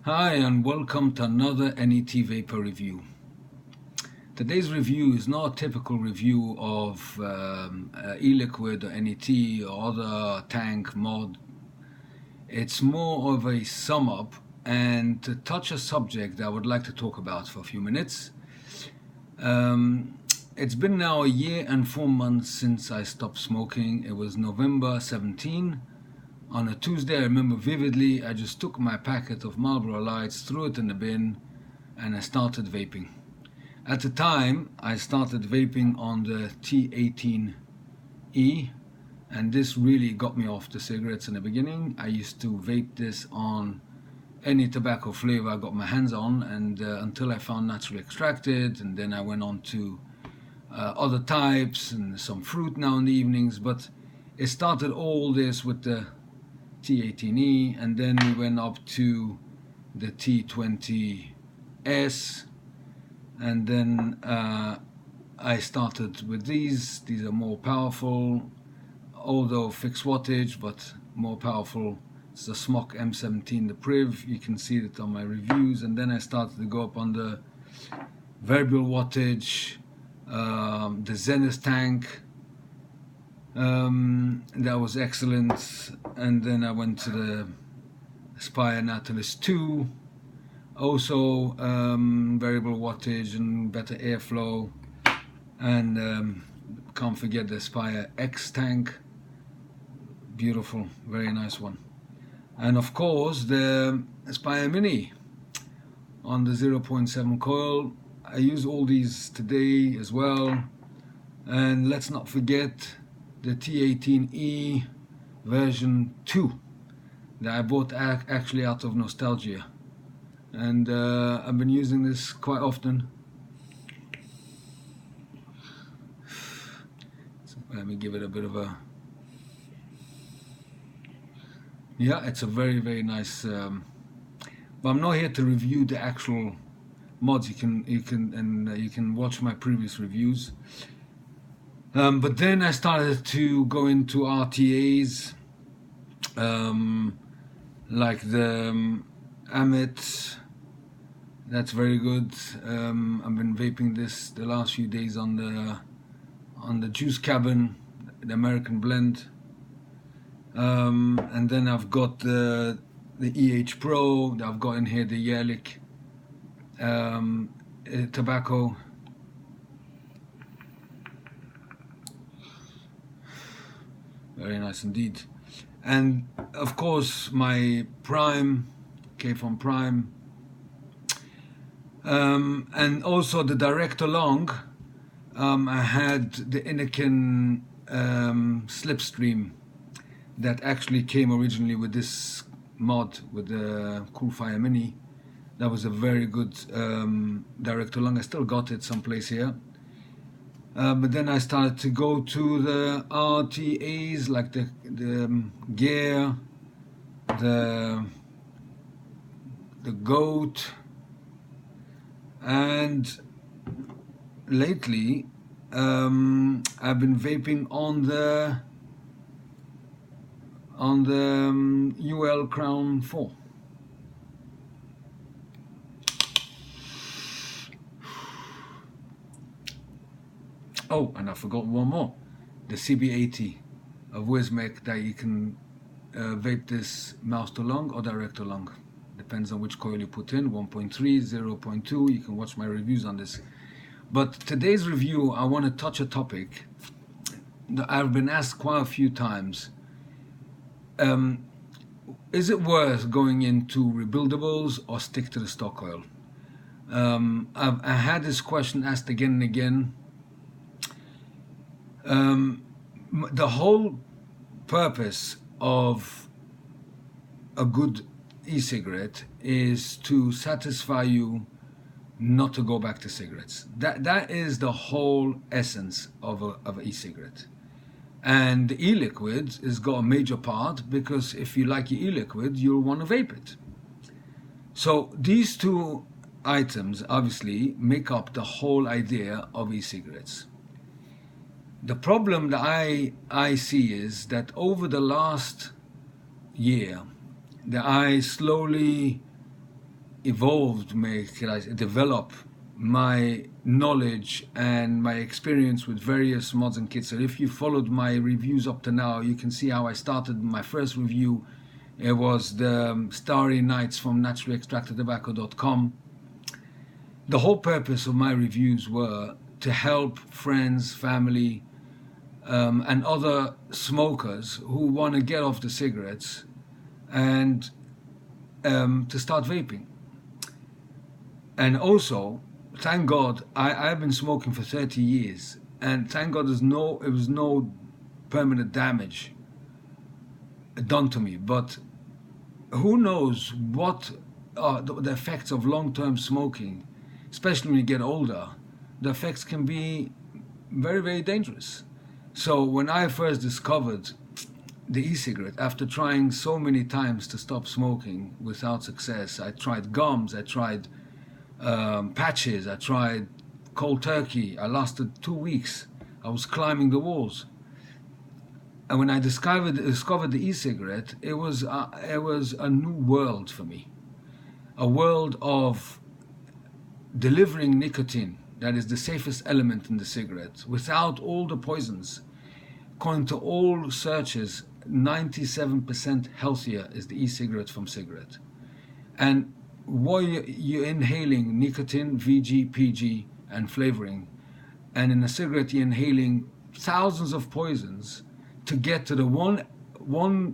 Hi and welcome to another N.E.T. Vaper review. Today's review is not a typical review of e-liquid or N.E.T. or other tank mod. It's more of a sum up and to touch a subject that I would like to talk about for a few minutes. It's been now a year and 4 months since I stopped smoking. It was November 17. On a Tuesday, I remember vividly, I just took my packet of Marlboro Lights, threw it in the bin, and I started vaping. At the time, I started vaping on the T18E, and this really got me off the cigarettes in the beginning. I used to vape this on any tobacco flavor I got my hands on, and until I found naturally extracted, and then I went on to other types and some fruit now in the evenings, but it started all this with the T18E, and then we went up to the T20S, and then I started with these. These are more powerful, although fixed wattage, but more powerful. It's the Squonk M17, the Priv. You can see it on my reviews. And then I started to go up on the variable wattage, the Zenith tank. That was excellent. And then I went to the Aspire Nautilus 2, also variable wattage and better airflow, and can't forget the Aspire X tank, beautiful, very nice one. And of course the Aspire Mini on the 0.7 coil. I use all these today as well. And let's not forget the T18E version 2 that I bought actually out of nostalgia, and I've been using this quite often. So let me give it a bit of a, yeah, it's a very nice but I'm not here to review the actual mods. You can watch my previous reviews. But then I started to go into RTAs, like the N.E.T. That's very good. I've been vaping this the last few days on the Juice Cabin, the American blend. And then I've got the EH Pro. I've got in here the Yerlik tobacco. Very nice indeed. And of course my Prime, K-Phone Prime, and also the Direct Along. I had the N.E.T Slipstream that actually came originally with this mod, with the Cool Fire Mini. That was a very good Direct Along. I still got it someplace here. But then I started to go to the RTAs, like the Gear, the Goat, and lately I've been vaping on the UL Crown 4. Oh, and I forgot one more, the CB80 of Wismec, that you can vape this mouse to long or direct to long. Depends on which coil you put in, 1.3, 0.2, you can watch my reviews on this. But today's review, I want to touch a topic that I've been asked quite a few times. Is it worth going into rebuildables or stick to the stock coil? I had this question asked again and again. The whole purpose of a good e-cigarette is to satisfy you not to go back to cigarettes. That is the whole essence of an e-cigarette. And the e-liquid has got a major part, because if you like your e-liquid, you'll want to vape it. So these two items obviously make up the whole idea of e-cigarettes. The problem that I see is that over the last year, that I slowly develop my knowledge and my experience with various mods and kits. So if you followed my reviews up to now, you can see how I started my first review. It was the Starry Nights from naturallyextractedtobacco.com. The whole purpose of my reviews were to help friends, family, and other smokers who want to get off the cigarettes and to start vaping. And also, thank God, I've been smoking for 30 years, and thank God it was no permanent damage done to me. But who knows what are the effects of long-term smoking, especially when you get older. The effects can be very, very dangerous. So when I first discovered the e-cigarette, after trying so many times to stop smoking without success, I tried gums, I tried patches, I tried cold turkey. I lasted 2 weeks. I was climbing the walls. And when I discovered the e-cigarette, it was a new world for me. A world of delivering nicotine, that is the safest element in the cigarette, without all the poisons. According to all searches, 97% healthier is the e-cigarette from cigarette. And while you're inhaling nicotine, VG, PG, and flavoring, and in a cigarette you're inhaling thousands of poisons to get to the one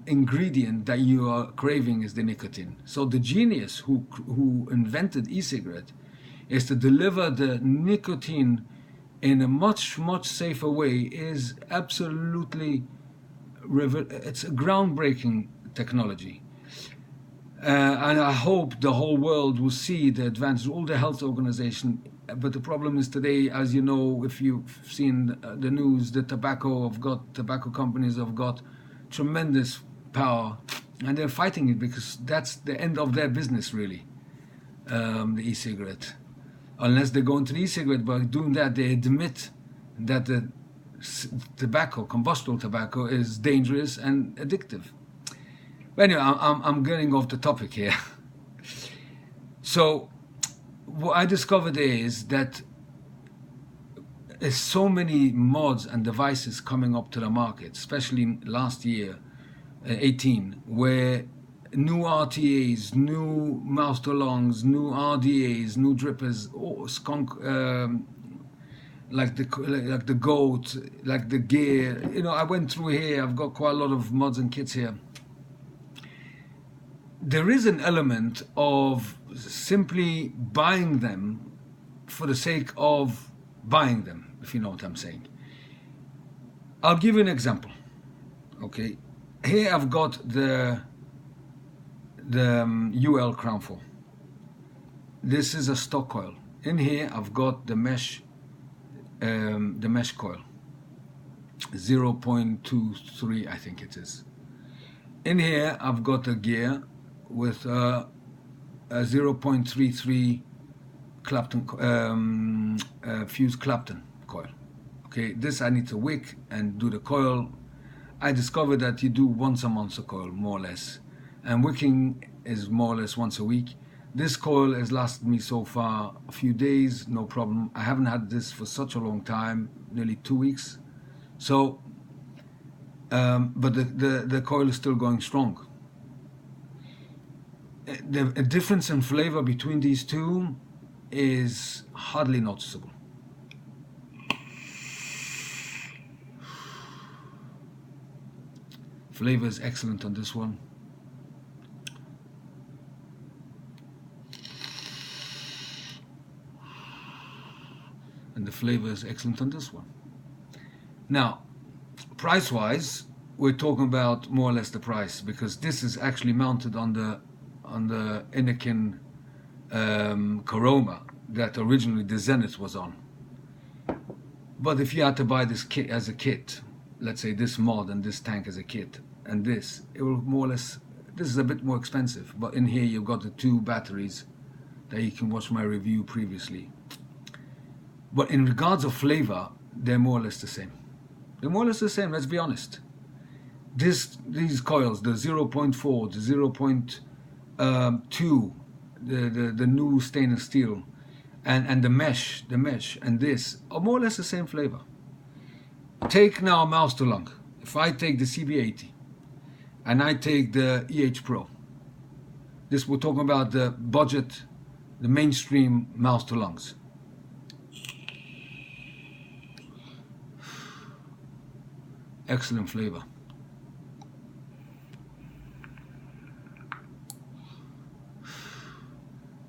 ingredient that you are craving is the nicotine. So the genius who invented e-cigarette is to deliver the nicotine in a much, much safer way. Is absolutely, it's a groundbreaking technology. And I hope the whole world will see the advantage, all the health organizations. But the problem is today, as you know, if you've seen the news, the tobacco companies have got tremendous power, and they're fighting it because that's the end of their business, really, the e-cigarette. Unless they go into the e-cigarette, by doing that, they admit that the tobacco, combustible tobacco, is dangerous and addictive. But anyway, I'm getting off the topic here. So what I discovered is that there's so many mods and devices coming up to the market, especially last year, 18, where new RTAs, new mouth to lungs, new RDAs, new drippers, skunk, like the Goat, like the gear. You know, I went through here. I've got quite a lot of mods and kits here. There is an element of simply buying them for the sake of buying them, if you know what I'm saying. I'll give you an example. Okay, here I've got the UL carful. This is a stock coil. In here I've got the mesh coil, 0.23 I think it is. In here I've got a gear with a 0.33 Clapton fused Clapton coil. Okay, this I need to wick and do the coil. I discovered that you do once a month a coil, more or less, and wicking is more or less once a week. This coil has lasted me so far a few days, no problem. I haven't had this for such a long time, nearly 2 weeks. So, but the coil is still going strong. The difference in flavor between these two is hardly noticeable. Flavor is excellent on this one. And the flavor is excellent on this one. Now, price-wise, we're talking about more or less the price, because this is actually mounted on the N.E.T Coroma that originally the Zenith was on. But if you had to buy this kit as a kit, let's say this mod and this tank as a kit, and this, it will more or less, this is a bit more expensive, but in here you've got the 2 batteries that you can watch my review previously. But in regards of flavor, they're more or less the same. They're more or less the same, let's be honest. These coils, the 0.4, the 0.2, the new stainless steel, and the mesh and this are more or less the same flavor. Take now mouse to lung. If I take the CB80 and I take the EH Pro, this we're talking about the budget, the mainstream mouse to lungs. Excellent flavor.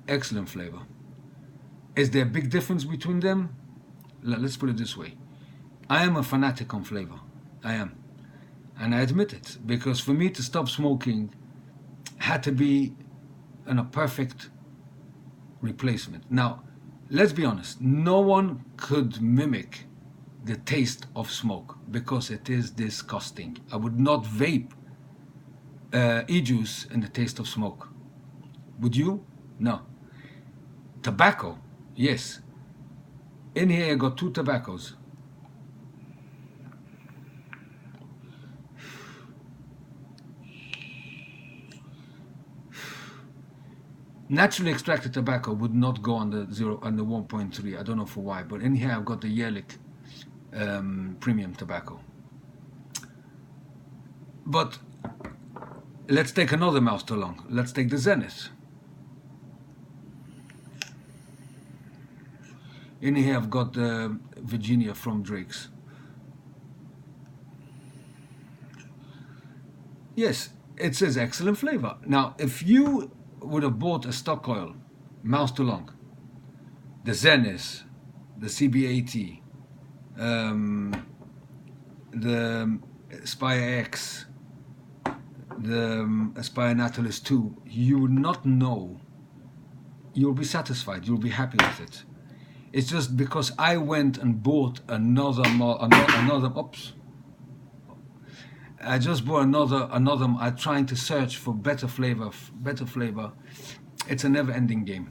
Excellent flavor. Is there a big difference between them? Let's put it this way. I am a fanatic on flavor. I am. And I admit it, because for me to stop smoking had to be a perfect replacement. Now, let's be honest, no one could mimic the taste of smoke because it is disgusting. I would not vape e-juice in the taste of smoke. Would you? No. Tobacco, yes. In here I got 2 tobaccos. Naturally extracted tobacco would not go on the 1.3. I don't know for why, but in here I've got the Yearlick premium tobacco. But let's take another mouse to lung. Let's take the Zenith. In here I've got the Virginia from Drake's. Yes, it says excellent flavor. Now, if you would have bought a stock coil, mouse to lung, the Zenith, the CB80, the Aspire X, the Aspire Nautilus 2, you would not know. You'll be satisfied. You'll be happy with it. It's just because I went and bought another. Oops. I just bought another. I'm trying to search for better flavor. It's a never-ending game.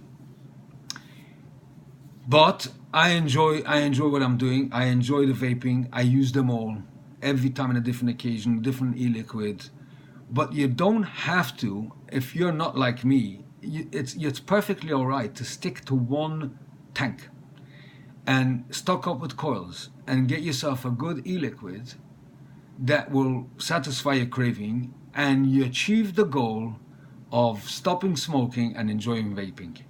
But I enjoy what I'm doing. I enjoy the vaping. I use them all every time on a different occasion, different e-liquid. But you don't have to if you're not like me. It's perfectly all right to stick to one tank and stock up with coils and get yourself a good e-liquid that will satisfy your craving, and you achieve the goal of stopping smoking and enjoying vaping.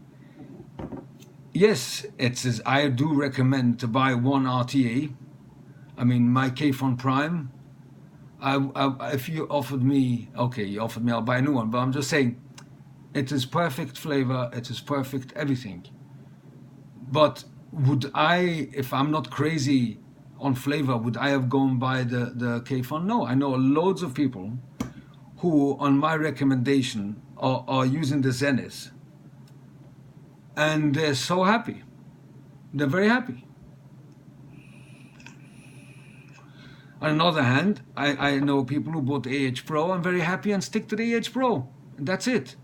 Yes, it says I do recommend to buy one RTA. I mean, my K-Fon Prime, if you offered me, okay, you offered me, I'll buy a new one, but I'm just saying, it is perfect flavor, it is perfect everything. But would I, if I'm not crazy on flavor, would I have gone by the K-Fon? No, I know loads of people who, on my recommendation, are using the Zenith, and they're so happy. They're very happy. On the other hand, I know people who bought the AH Pro and very happy and stick to the AH Pro, and that's it.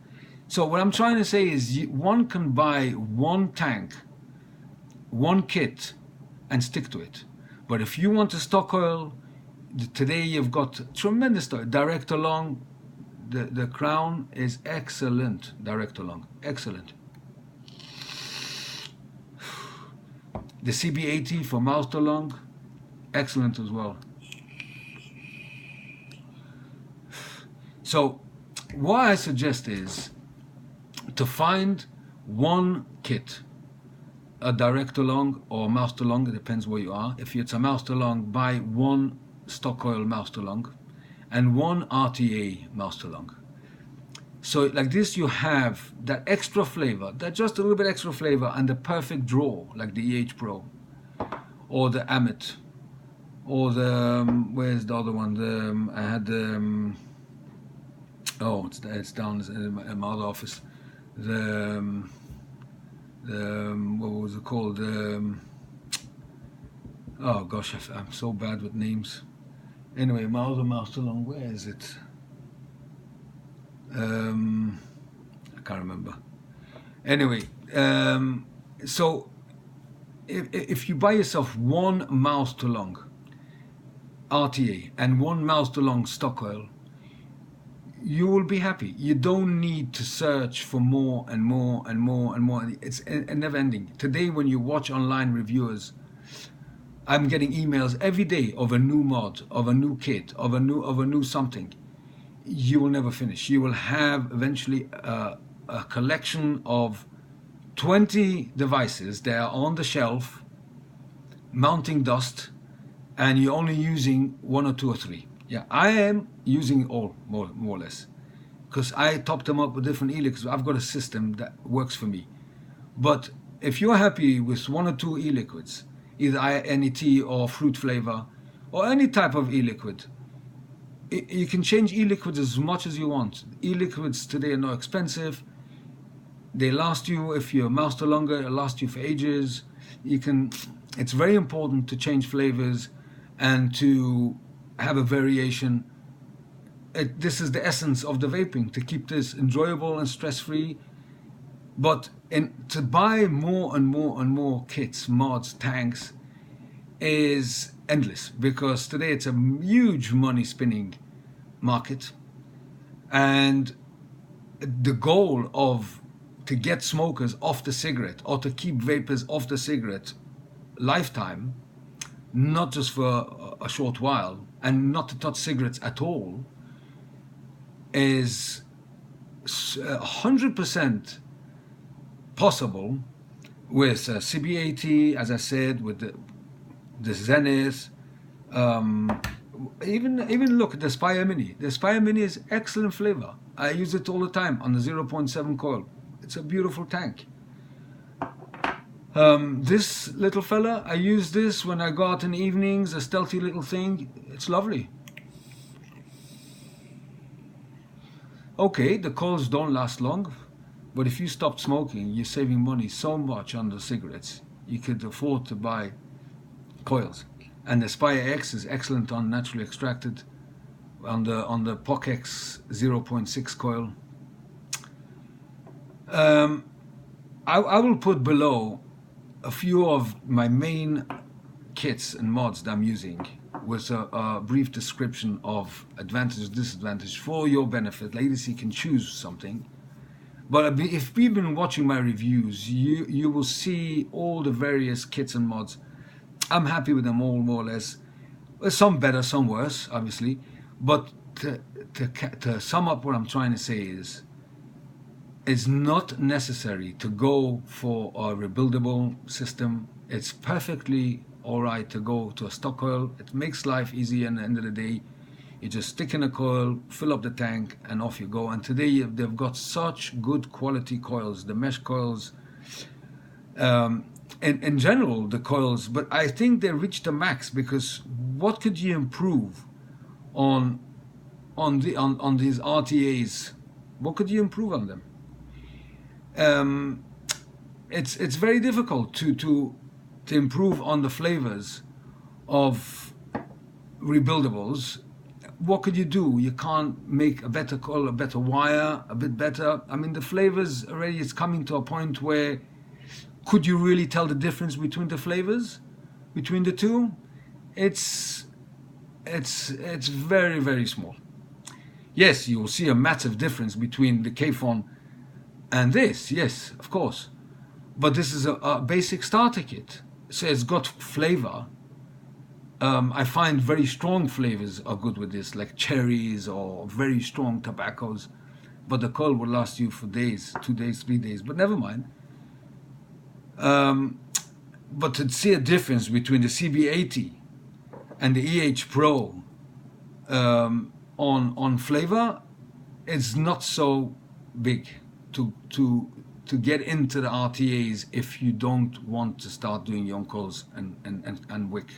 So what I'm trying to say is one can buy one tank, one kit, and stick to it. But if you want a stock coil, today you've got tremendous stock. Direct along, the Crown is excellent. Direct along, excellent. The CB80 for mouse to lung, excellent as well. So what I suggest is to find one kit, a direct along or mouse to lung, it depends where you are. If it's a mouse to lung, buy one stock coil mouse to lung and one RTA mouse to lung. So like this, you have that extra flavor, that just a little bit extra flavor, and the perfect draw, like the EH Pro or the N.E.T, or the where's the other one? I had the oh, it's down in my other office. The what was it called? Oh gosh, I'm so bad with names. Anyway, my other mouse to lung, where is it? I can't remember. Anyway, so if you buy yourself one mouse to lung RTA and one mouse to lung stock coil, you will be happy. You don't need to search for more and more and more and more. It's never ending. Today, when you watch online reviewers, I'm getting emails every day of a new mod, of a new kit, of a new something. You will never finish. You will have eventually a collection of 20 devices that are on the shelf, mounting dust, and you're only using 1 or 2 or 3. Yeah, I am using all, more or less, because I top them up with different e-liquids. I've got a system that works for me. But if you're happy with 1 or 2 e-liquids, either N.E.T or fruit flavor, or any type of e-liquid, you can change e-liquids as much as you want. E-liquids today are not expensive. They last you, if you master longer, it'll last you for ages. It's very important to change flavors and to have a variation. This is the essence of the vaping, to keep this enjoyable and stress-free. But to buy more and more and more kits, mods, tanks is endless, because today it's a huge money spinning market, and the goal to get smokers off the cigarette, or to keep vapors off the cigarette lifetime, not just for a short while, and not to touch cigarettes at all, is 100% possible with CB80, as I said, with the Zenith. Even look at the Spire Mini. The Spire Mini is excellent flavor. I use it all the time on the 0.7 coil. It's a beautiful tank. This little fella, I use this when I go out in the evenings, a stealthy little thing. It's lovely. Okay, the coils don't last long, but if you stop smoking, you're saving money so much on the cigarettes. You could afford to buy coils. And the Spire X is excellent on naturally extracted, on the POC X 0.6 coil. I will put below a few of my main kits and mods that I'm using, with a brief description of advantage, disadvantage for your benefit. Ladies, you can choose something. But if you've been watching my reviews, you will see all the various kits and mods. I'm happy with them all, more or less. Some better, some worse, obviously. But to sum up what I'm trying to say is, it's not necessary to go for a rebuildable system. It's perfectly alright to go to a stock coil. It makes life easy, and at the end of the day, you just stick in a coil, fill up the tank, and off you go. And today they've got such good quality coils, the mesh coils, in general, the coils. But I think they reached the max, because what could you improve on these RTAs? What could you improve on them? It's very difficult to improve on the flavors of rebuildables. What could you do? You can't make a better coil, a better wire, a bit better. I mean, the flavors already is coming to a point where, could you really tell the difference between the flavors, between the two? It's very, very small. Yes, you will see a massive difference between the K-Phone and this, yes, of course. But this is a basic starter kit. So it's got flavor. I find very strong flavors are good with this, like cherries or very strong tobaccos. But the coil will last you for days, 2 days, 3 days, but never mind. But to see a difference between the CB80 and the EH Pro on flavor, it's not so big to get into the RTAs if you don't want to start doing your own coils and wick.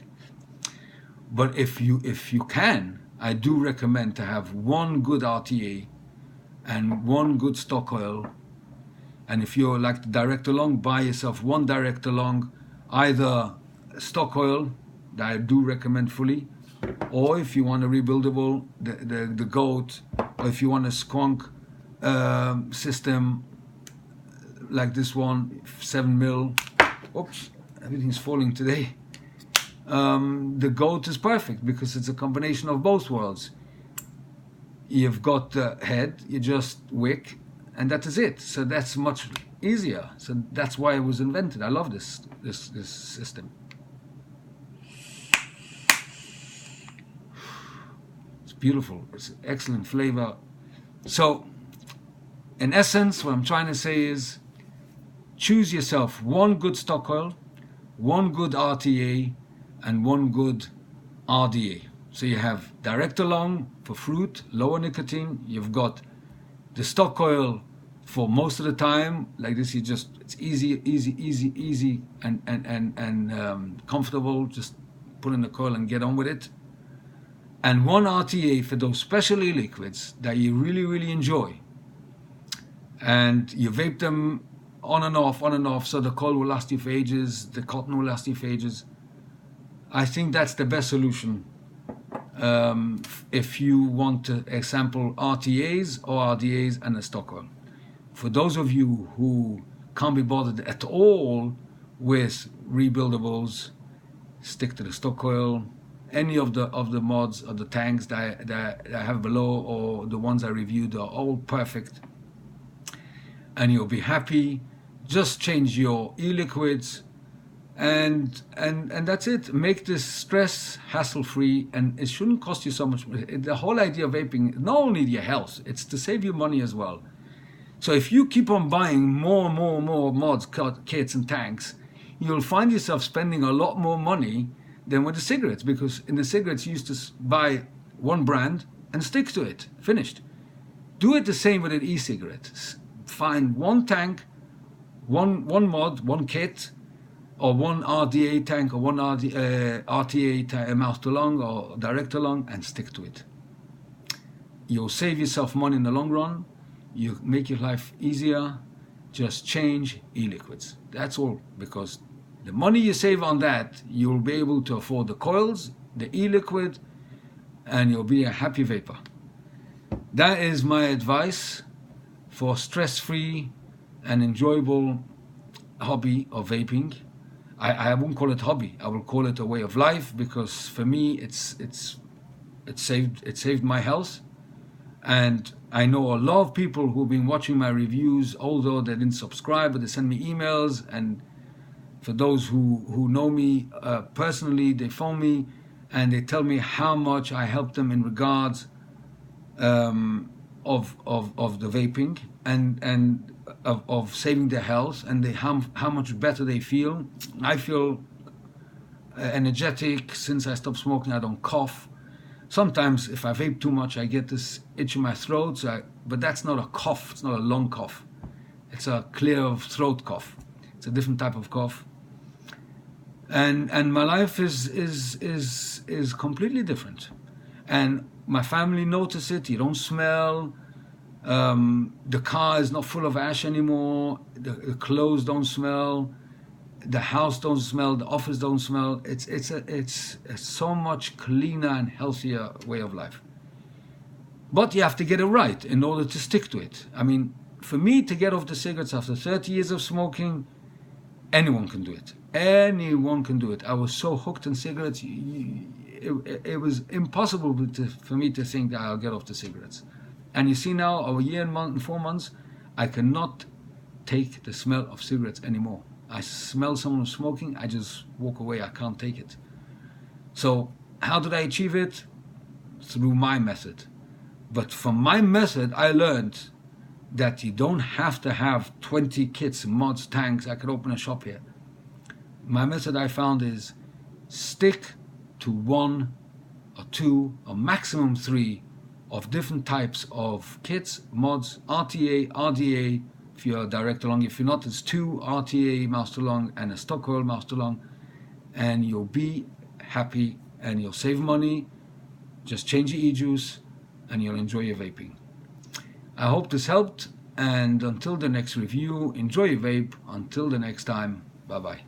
But if you can, I do recommend to have one good RTA and one good stock coil. And if you're like the direct along, buy yourself one direct along, either stock coil that I do recommend fully, or if you want a rebuildable, the Goat, or if you want a Squonk system like this one, 7mm. Oops, everything's falling today. The Goat is perfect because it's a combination of both worlds. you've got the head, you just wick, and that is it. So that's much easier. So that's why it was invented. I love this system. It's beautiful. It's excellent flavor. So in essence, what I'm trying to say is, choose yourself one good stock coil, one good RTA, and one good RDA. So you have direct along for fruit, lower nicotine. You've got the stock coil for most of the time, like this. It's easy, and comfortable. Just put in the coil and get on with it. And one RTA for those special e-liquids that you really enjoy. And you vape them on and off, so the coil will last you for ages, the cotton will last you for ages. I think that's the best solution if you want to sample RTAs or RDAs and a stock coil. For those of you who can't be bothered at all with rebuildables, stick to the stock coil. Any of the mods or the tanks that I have below, or the ones I reviewed, are all perfect, and you'll be happy. Just change your e-liquids, and that's it. Make this stress hassle-free, and it shouldn't cost you so much. The whole idea of vaping, not only your health, it's to save you money as well. So if you keep on buying more mods, kits and tanks, you'll find yourself spending a lot more money than with the cigarettes, because in the cigarettes you used to buy one brand and stick to it, finished. Do it the same with an e-cigarette. Find one tank, one mod, one kit, or one RDA tank, or one RTA mouth to lung or direct to lung, and stick to it. You'll save yourself money in the long run. You make your life easier. Just change e-liquids. That's all, because the money you save on that, you'll be able to afford the coils, the e-liquid, and you'll be a happy vapor. That is my advice for stress-free and enjoyable hobby of vaping. I won't call it hobby. I will call it a way of life, because for me it saved my health. And I know a lot of people who've been watching my reviews, although they didn't subscribe, but they send me emails. And for those who know me personally, they phone me and they tell me how much I help them in regards of the vaping and of saving their health, and how much better they feel. I feel energetic. Since I stopped smoking, I don't cough. Sometimes if I vape too much, I get this itch in my throat, but that's not a cough. It's not a lung cough. It's a clear throat cough. It's a different type of cough. And my life is completely different. And my family notice it. You don't smell. The car is not full of ash anymore. The clothes don't smell. The house don't smell. The office don't smell. It's a so much cleaner and healthier way of life. But you have to get it right in order to stick to it. I mean, for me to get off the cigarettes after 30 years of smoking, anyone can do it. Anyone can do it. I was so hooked on cigarettes, it was impossible for me to think that I'll get off the cigarettes. And you see now, a year and 4 months, I cannot take the smell of cigarettes anymore. I smell someone smoking, I just walk away. I can't take it. So how did I achieve it? Through my method. But from my method, I learned that you don't have to have 20 kits, mods, tanks. I could open a shop here. My method, I found, is stick to 1 or 2 or maximum 3 of different types of kits, mods, RTA, RDA, if you're direct along. If you're not, it's 2 RTA mouse to long and a stock coil mouse to long, and you'll be happy and you'll save money. Just change your e-juice and you'll enjoy your vaping. I hope this helped, and until the next review, enjoy your vape. Until the next time, bye bye.